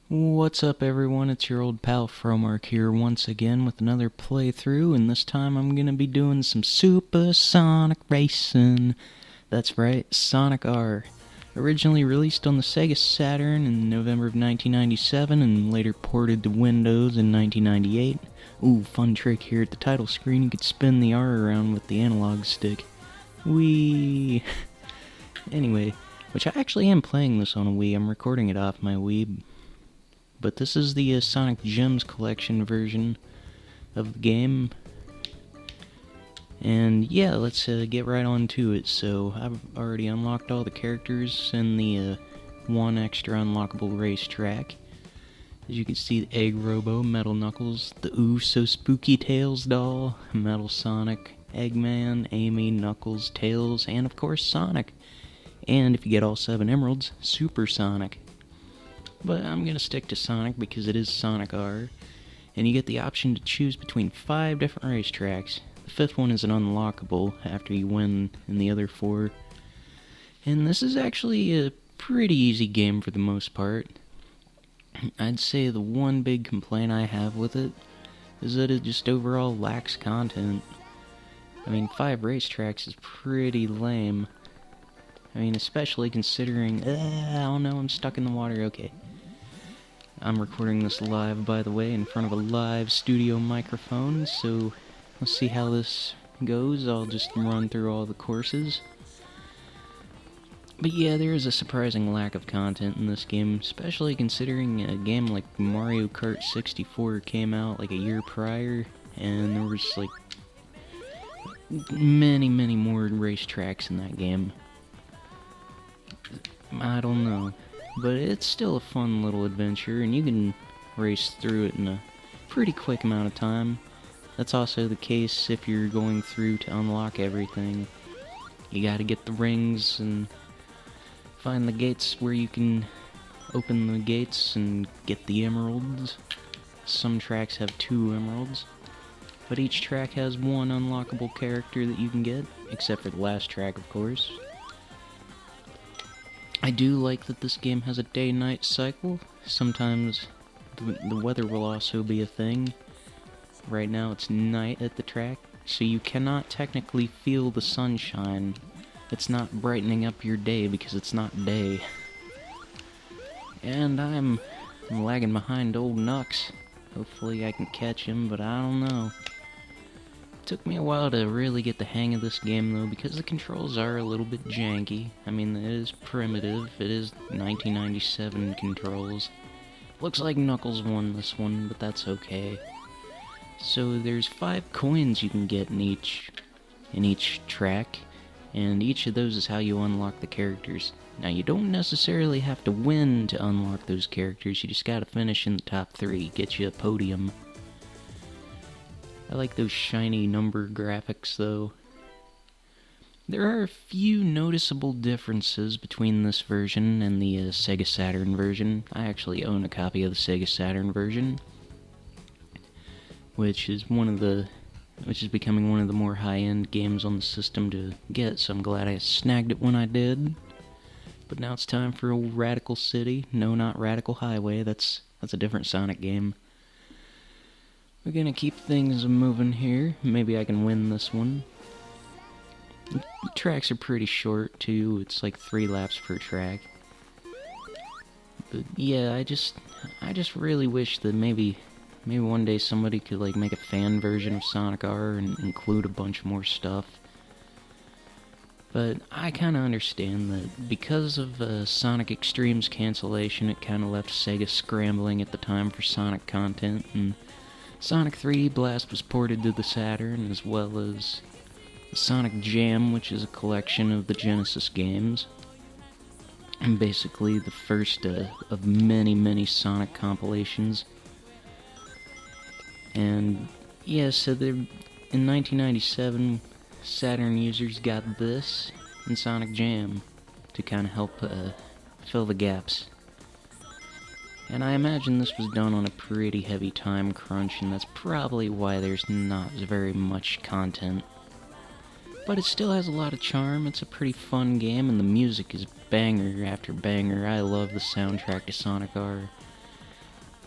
What's up everyone, it's your old pal Fromark here once again with another playthrough, and this time I'm gonna be doing some supersonic racing. That's right, Sonic R. Originally released on the Sega Saturn in November of 1997 and later ported to Windows in 1998. Ooh, fun trick here at the title screen, you could spin the R around with the analog stick. Whee! Anyway, which I actually am playing this on a Wii, I'm recording it off my Wii. But this is the Sonic Gems Collection version of the game. And yeah, let's get right on to it. So I've already unlocked all the characters in the one extra unlockable racetrack. As you can see, the Egg Robo, Metal Knuckles, the Ooh So Spooky Tails doll, Metal Sonic, Eggman, Amy, Knuckles, Tails, and of course Sonic. And if you get all 7 emeralds, Super Sonic. But I'm going to stick to Sonic because it is Sonic R, and you get the option to choose between 5 different racetracks. The 5th one is an unlockable after you win in the other 4. And this is actually a pretty easy game for the most part. I'd say the one big complaint I have with it is that it just overall lacks content. I mean, 5 racetracks is pretty lame. I mean, especially considering, oh no, I'm stuck in the water, okay. I'm recording this live, by the way, in front of a live studio microphone, so let's see how this goes. I'll just run through all the courses. But yeah, there is a surprising lack of content in this game, especially considering a game like Mario Kart 64 came out like a year prior, and there was like many more racetracks in that game. I don't know, but it's still a fun little adventure, and you can race through it in a pretty quick amount of time. That's also the case if you're going through to unlock everything. You gotta get the rings and find the gates where you can open the gates and get the emeralds. Some tracks have 2 emeralds, but each track has 1 unlockable character that you can get, except for the last track, of course. I do like that this game has a day-night cycle. Sometimes the weather will also be a thing. Right now it's night at the track, so you cannot technically feel the sunshine. It's not brightening up your day because it's not day. And I'm lagging behind old Nux. Hopefully I can catch him, but I don't know. Took me a while to really get the hang of this game though, because the controls are a little bit janky. I mean, it is primitive, it is 1997 controls. Looks like Knuckles won this one, but that's okay. So there's 5 coins you can get in each track, and each of those is how you unlock the characters. Now you don't necessarily have to win to unlock those characters, you just gotta finish in the top 3, get you a podium. I like those shiny number graphics, though. There are a few noticeable differences between this version and the Sega Saturn version. I actually own a copy of the Sega Saturn version, which is becoming one of the more high-end games on the system to get, so I'm glad I snagged it when I did. But now it's time for old Radical City. No, not Radical Highway, that's a different Sonic game. We're gonna keep things moving here. Maybe I can win this one. The tracks are pretty short, too. It's like 3 laps per track. But yeah, I just really wish that maybe one day somebody could like make a fan version of Sonic R and include a bunch more stuff. But I kinda understand that because of Sonic Extreme's cancellation, it kinda left Sega scrambling at the time for Sonic content, and Sonic 3D Blast was ported to the Saturn, as well as Sonic Jam, which is a collection of the Genesis games. And basically the first of many Sonic compilations. And yeah, so in 1997, Saturn users got this and Sonic Jam to kind of help fill the gaps. And I imagine this was done on a pretty heavy time crunch, and that's probably why there's not very much content. But it still has a lot of charm, it's a pretty fun game, and the music is banger after banger. I love the soundtrack to Sonic R.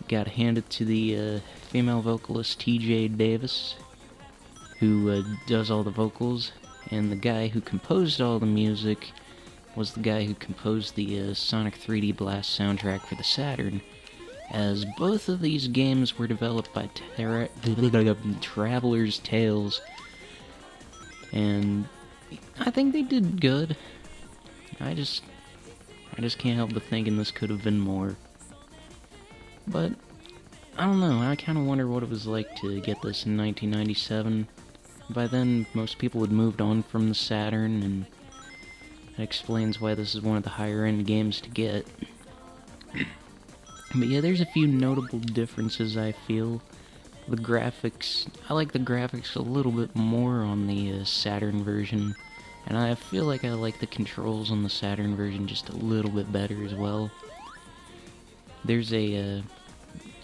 Gotta hand it to the female vocalist TJ Davis, who does all the vocals, and the guy who composed all the music was the guy who composed the Sonic 3D Blast soundtrack for the Saturn, as both of these games were developed by Traveler's Tales, and I think they did good. I just can't help but thinking this could have been more. But, I don't know, I kind of wonder what it was like to get this in 1997. By then, most people had moved on from the Saturn, and that explains why this is one of the higher-end games to get. But yeah, there's a few notable differences, I feel. The graphics, I like the graphics a little bit more on the Saturn version, and I feel like I like the controls on the Saturn version just a little bit better as well. There's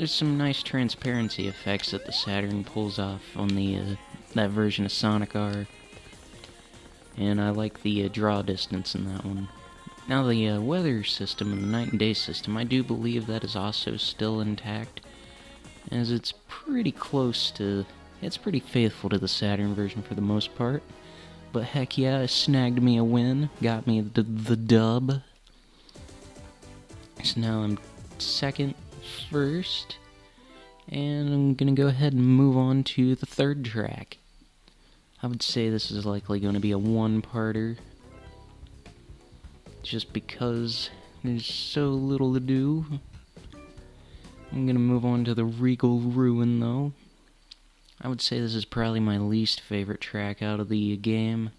some nice transparency effects that the Saturn pulls off on the that version of Sonic R, and I like the draw distance in that one. Now the weather system and the night and day system, I do believe that is also still intact, as it's pretty close to, it's pretty faithful to the Saturn version for the most part. But heck yeah, it snagged me a win, got me the dub. So now I'm second, first, and I'm gonna go ahead and move on to the third track. I would say this is likely going to be a one-parter, just because there's so little to do. I'm gonna move on to the Regal Ruin, though. I would say this is probably my least favorite track out of the game.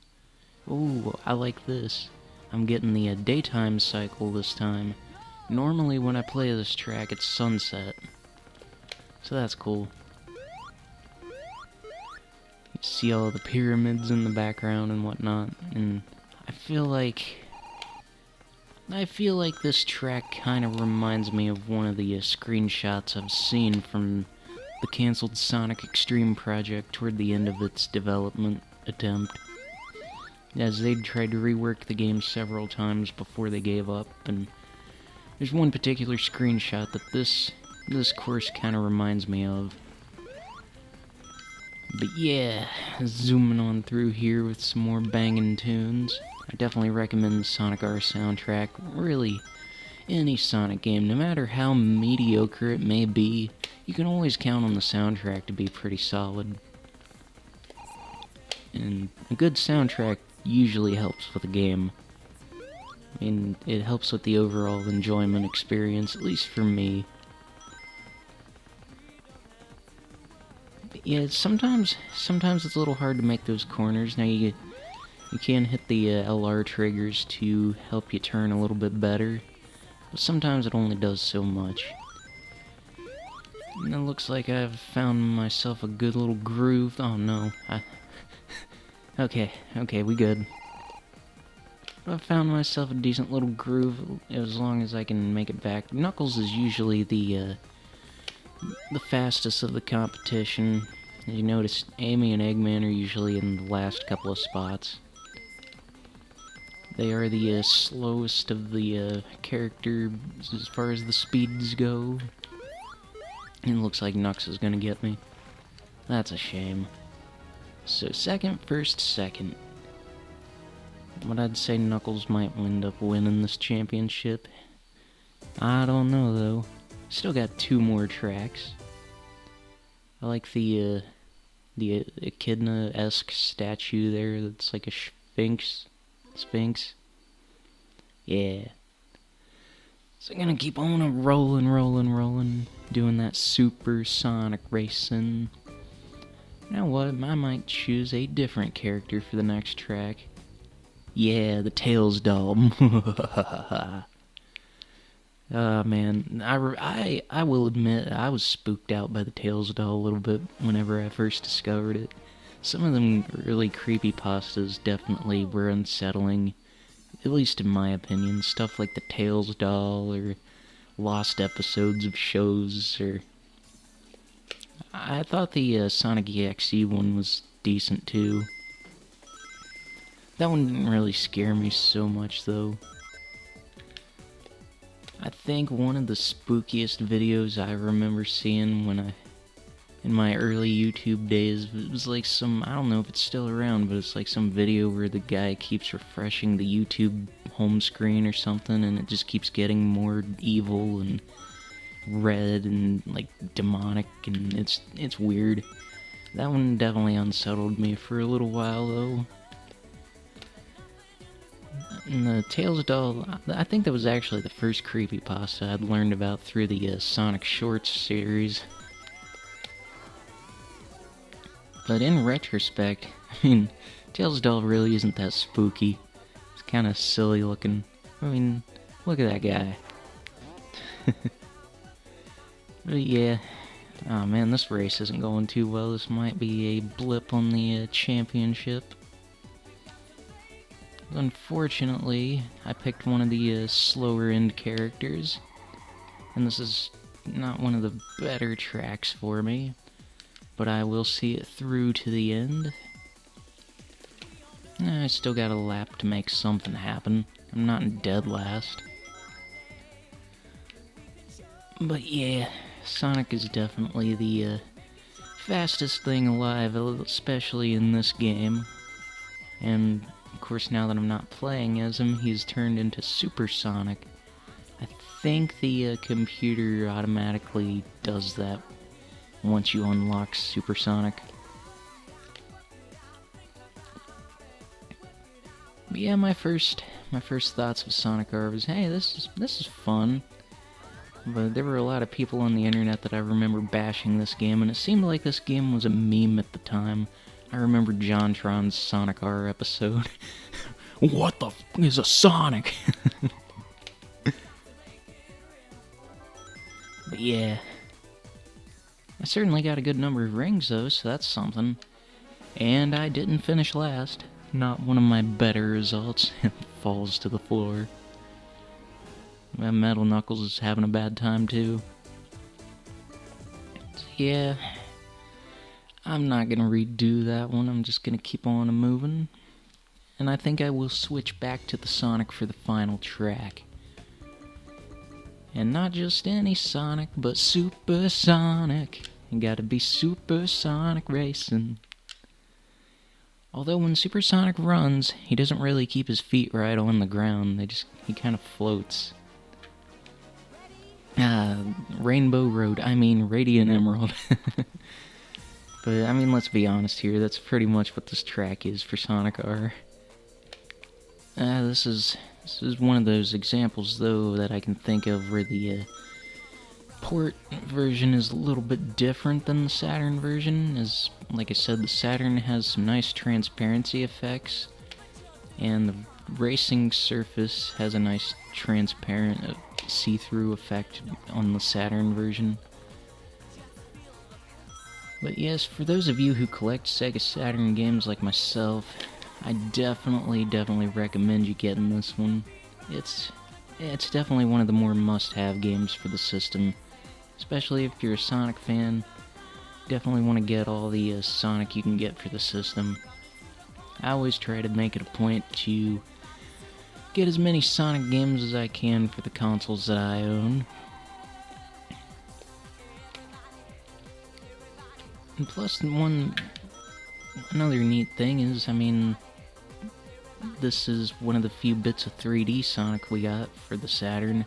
Ooh, I like this. I'm getting the daytime cycle this time. Normally when I play this track, it's sunset, so that's cool. You see all the pyramids in the background and whatnot, and I feel like this track kind of reminds me of one of the screenshots I've seen from the cancelled Sonic Extreme project toward the end of its development attempt, as they'd tried to rework the game several times before they gave up, and there's one particular screenshot that this course kind of reminds me of. But yeah, zooming on through here with some more banging tunes. I definitely recommend the Sonic R soundtrack. Really, any Sonic game, no matter how mediocre it may be, you can always count on the soundtrack to be pretty solid. And a good soundtrack usually helps with a game. I mean, it helps with the overall enjoyment experience, at least for me. But yeah, sometimes it's a little hard to make those corners. Now you can hit the LR triggers to help you turn a little bit better, but sometimes it only does so much. And it looks like I've found myself a good little groove. Oh no, okay, we good. I found myself a decent little groove as long as I can make it back. Knuckles is usually the fastest of the competition. As you notice, Amy and Eggman are usually in the last couple of spots. They are the slowest of the characters as far as the speeds go. And it looks like Nux is gonna get me. That's a shame. So second, first, second. But I'd say Knuckles might end up winning this championship. I don't know though. Still got two more tracks. I like the Echidna-esque statue there that's like a Sphinx. Yeah. So I'm gonna keep on rolling, doing that supersonic racing. You know what? I might choose a different character for the next track. Yeah, the Tails doll. Man, I will admit I was spooked out by the Tails doll a little bit whenever I first discovered it. Some of them early creepypastas definitely were unsettling, at least in my opinion. Stuff like the Tails doll, or lost episodes of shows, or... I thought the Sonic EXE one was decent too. That one didn't really scare me so much though. I think one of the spookiest videos I remember seeing in my early YouTube days, it was like I don't know if it's still around, but it's like some video where the guy keeps refreshing the YouTube home screen or something, and it just keeps getting more evil and red and like demonic, and it's weird. That one definitely unsettled me for a little while though. And the Tails doll, I think that was actually the first creepypasta I'd learned about through the Sonic Shorts series. But in retrospect, I mean, Tails doll really isn't that spooky. It's kind of silly looking. I mean, look at that guy. But yeah, oh man, this race isn't going too well. This might be a blip on the championship. Unfortunately, I picked one of the slower end characters, and this is not one of the better tracks for me, but I will see it through to the end. I still got a lap to make something happen. I'm not in dead last. But yeah, Sonic is definitely the fastest thing alive, especially in this game. And of course, now that I'm not playing as him, he's turned into Super Sonic. I think the computer automatically does that once you unlock Super Sonic. But yeah, my first thoughts of Sonic R was, hey, this is fun. But there were a lot of people on the internet that I remember bashing this game, and it seemed like this game was a meme at the time. I remember JonTron's Sonic R episode. What the f is a Sonic? But yeah. I certainly got a good number of rings though, so that's something. And I didn't finish last. Not one of my better results. It falls to the floor. Metal Knuckles is having a bad time too. So yeah. I'm not gonna redo that one, I'm just gonna keep on moving. And I think I will switch back to the Sonic for the final track. And not just any Sonic, but Super Sonic. You gotta be Super Sonic racing. Although when Super Sonic runs, he doesn't really keep his feet right on the ground, he kind of floats. Rainbow Road, Radiant Emerald. But, let's be honest here, that's pretty much what this track is for Sonic R. This is one of those examples, though, that I can think of where the port version is a little bit different than the Saturn version. As, like I said, the Saturn has some nice transparency effects, and the racing surface has a nice transparent, see-through effect on the Saturn version. But yes, for those of you who collect Sega Saturn games like myself, I definitely recommend you getting this one. It's definitely one of the more must-have games for the system, especially if you're a Sonic fan. Definitely want to get all the Sonic you can get for the system. I always try to make it a point to get as many Sonic games as I can for the consoles that I own. And plus, another neat thing is, this is one of the few bits of 3D Sonic we got for the Saturn.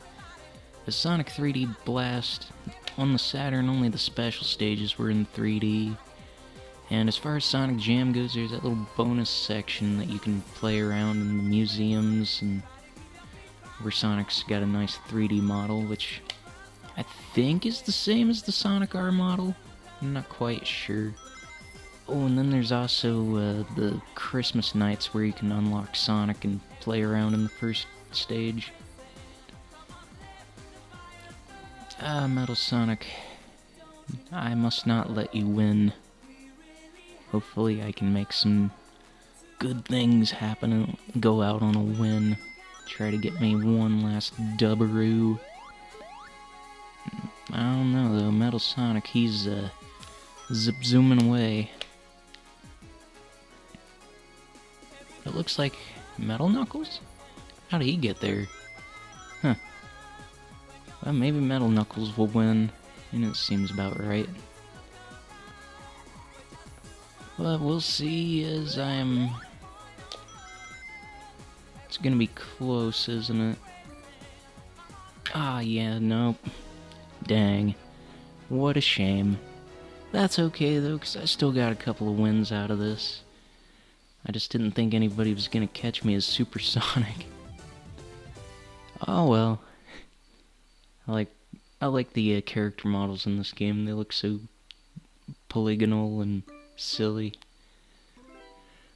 The Sonic 3D Blast, on the Saturn, only the special stages were in 3D. And as far as Sonic Jam goes, there's that little bonus section that you can play around in the museums, and where Sonic's got a nice 3D model, which I think is the same as the Sonic R model. I'm not quite sure. Oh, and then there's also the Christmas nights where you can unlock Sonic and play around in the first stage. Metal Sonic, I must not let you win. Hopefully I can make some good things happen and go out on a win. Try to get me one last dubberoo. I don't know though, Metal Sonic, he's zip-zooming away. It looks like Metal Knuckles? How did he get there? Huh. Maybe Metal Knuckles will win. It seems about right. But we'll see as I'm... It's gonna be close, isn't it? Ah, yeah, nope. Dang. What a shame. That's okay, though, because I still got a couple of wins out of this. I just didn't think anybody was gonna catch me as Supersonic. Oh well. I like the character models in this game. They look so polygonal and silly.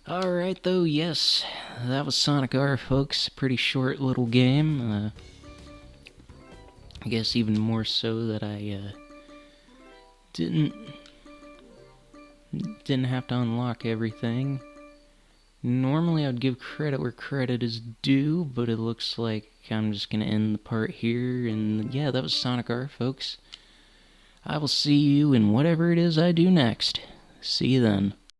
Alright, though, yes. That was Sonic R, folks. Pretty short little game. I guess even more so that I didn't have to unlock everything. Normally I'd give credit where credit is due, but it looks like I'm just gonna end the part here, and yeah, that was Sonic R, folks. I will see you in whatever it is I do next. See you then.